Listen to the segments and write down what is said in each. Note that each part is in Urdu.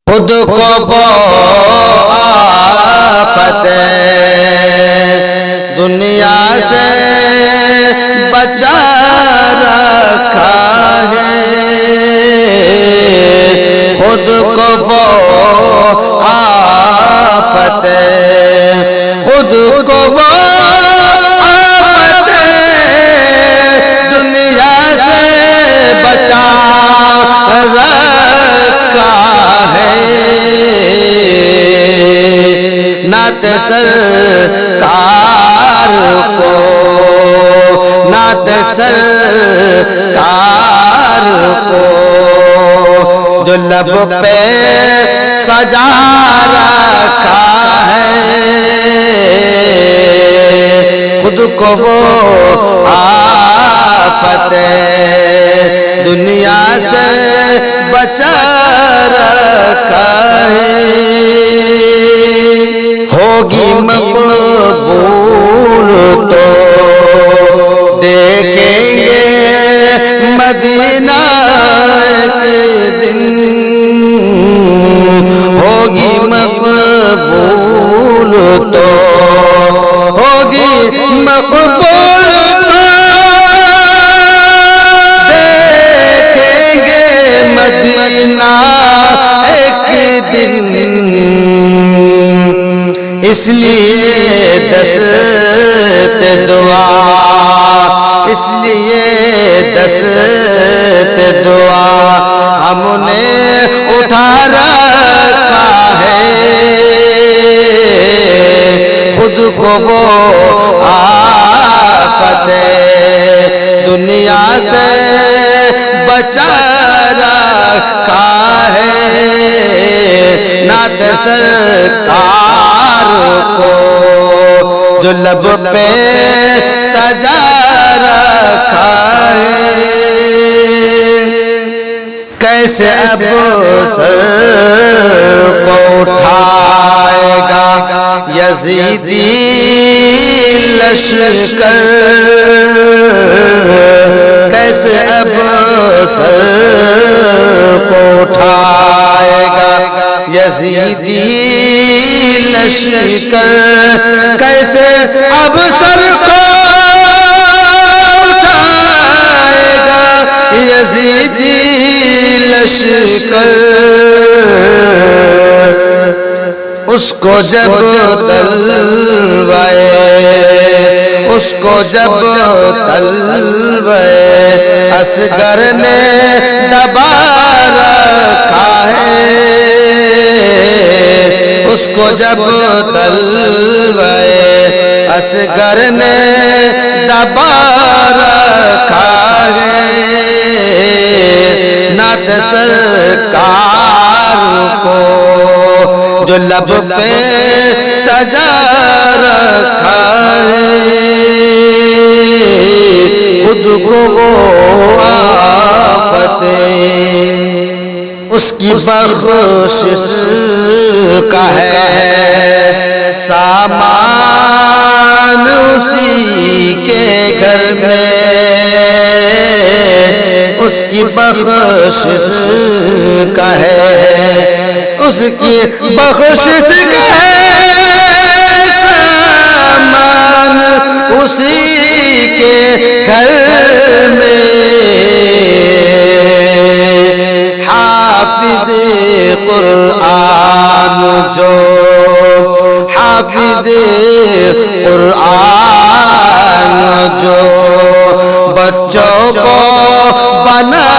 خود کو وہ آفت دنیا سے بچا رکھا ہے، خود کو وہ آفت خود کو وہ آفت دنیا سے بچا رکھا ہے، نعت سرکار کو نعت سرکار کو جو لب پہ سجا رکھا ہے، خود کو وہ آفت دنیا سے بچا رکھا ہے، ہوگی مقبول تو دیکھیں گے مدینہ ایک دن، ہوگی مقبول تو ہوگی مقبول تو دیکھیں گے مدینہ ایک دن، اس لیے دست دعا اس لیے دست دعا ہم نے اٹھا رکھا ہے، خود کو وہ آفت دنیا سے بچا رکھا ہے، نعت سرکار کو جو لب پہ سجا رکھا ہے، کیسے اب سر کو اٹھائے گا یزیدی لشکر، کیسے اب سر کو اٹھائے گا یزیدی لشکر، کیسے اب سر کو اٹھائے گا یزیدی لشکر، اس کو جب تلوائے اس کو جب تلوائے اصغر نے دبا رکھا ہے، اس کو جب تلوائے اصغر نے دبا رکھا ہے، نعت سرکار کو جو لب پہ سجا رکھا ہے، خود کو وہ آفت اس کی بخشش کا ہے سامان اسی کے گھر میں، اس کی بخشش کا ہے اس کی بخشش کا ہے سامان اسی کے گھر میں، حافظ قرآن جو حافظ قرآن جو بچوں کو بنا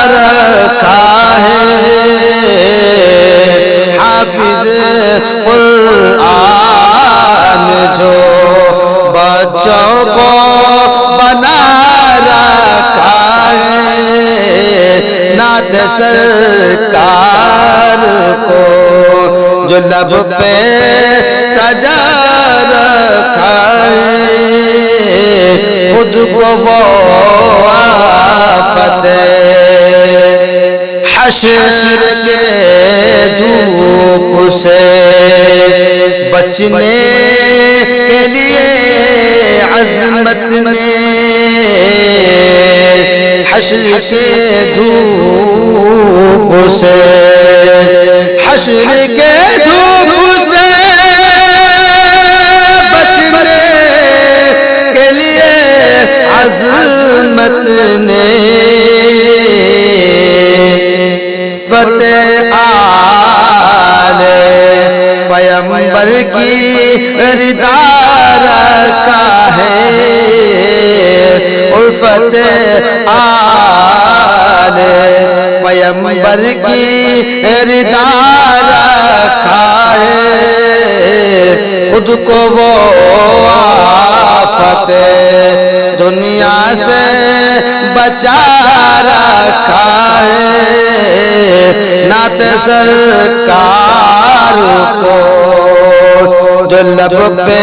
رکھا ہے، حافظ قرآن جو بچوں کو بنا رکھا ہے، نعت سرکار کو جو لب پہ سجا رکھا ہے، خود کو وہ آفت حشر کے دھوپ سے بچنے کے لیے عظمت نے حشر کے دھوپ سے حشر کے دھوپ سے بچنے کے لیے عظمت نے فتح آل پیغمبر کی رضا رکھا ہے اور فتح آل پیغمبر کی رضا رکھا ہے خود کو وہ آفت دنیا سے بچا رکھا ہے نعت سرکار کو جو لب پہ